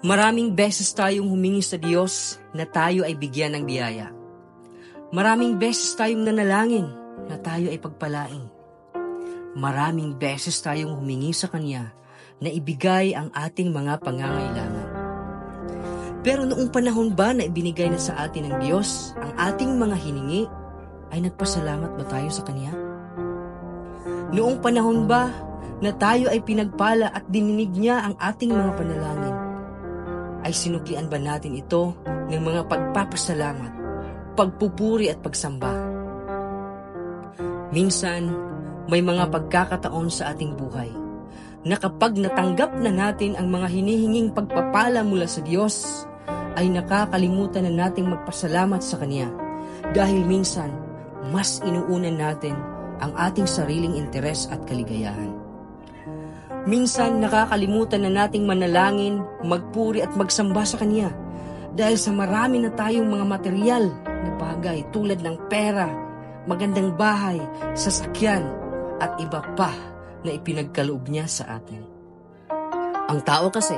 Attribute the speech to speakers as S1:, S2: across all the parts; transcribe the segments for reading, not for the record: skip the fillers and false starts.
S1: Maraming beses tayong humingi sa Diyos na tayo ay bigyan ng biyaya. Maraming beses tayong nanalangin na tayo ay pagpalain. Maraming beses tayong humingi sa Kanya na ibigay ang ating mga pangangailangan. Pero noong panahon ba na ibinigay na sa atin ng Diyos ang ating mga hiningi, ay nagpasalamat ba tayo sa Kanya? Noong panahon ba na tayo ay pinagpala at dininig niya ang ating mga panalangin, ay sinuklian ba natin ito ng mga pagpapasalamat, pagpupuri at pagsamba? Minsan, may mga pagkakataon sa ating buhay na kapag natanggap na natin ang mga hinihinging pagpapala mula sa Diyos, ay nakakalimutan na nating magpasalamat sa Kanya dahil minsan, mas inuunan natin ang ating sariling interes at kaligayahan. Minsan nakakalimutan na nating manalangin, magpuri at magsamba sa Kanya dahil sa marami na tayong mga material na bagay tulad ng pera, magandang bahay, sasakyan at iba pa na ipinagkaloob niya sa atin. Ang tao kasi,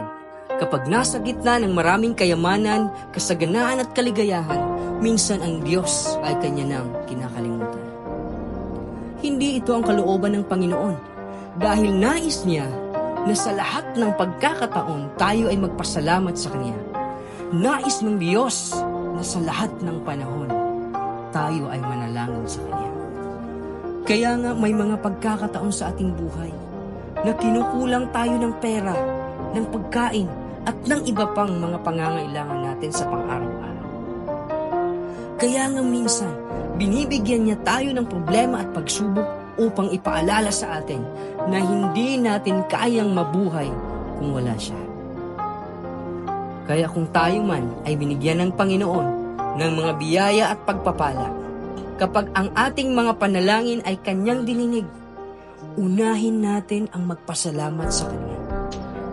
S1: kapag nasa gitna ng maraming kayamanan, kasaganaan at kaligayahan, minsan ang Diyos ay Kanya nang kinakalimutan. Hindi ito ang kalooban ng Panginoon. Dahil nais niya na sa lahat ng pagkakataon tayo ay magpasalamat sa Kanya. Nais ng Diyos na sa lahat ng panahon tayo ay manalangin sa Kanya. Kaya nga may mga pagkakataon sa ating buhay na kinukulang tayo ng pera, ng pagkain at ng iba pang mga pangangailangan natin sa pang-araw-araw. Kaya nga minsan, binibigyan niya tayo ng problema at pagsubok upang ipaalala sa atin na hindi natin kayang mabuhay kung wala siya. Kaya kung tayo man ay binigyan ng Panginoon ng mga biyaya at pagpapala, kapag ang ating mga panalangin ay Kanyang dininig, unahin natin ang magpasalamat sa Kanya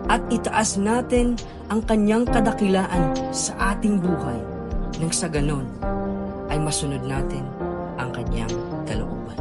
S1: at itaas natin ang Kanyang kadakilaan sa ating buhay nang sa ganon ay masunod natin ang Kanyang kalooban.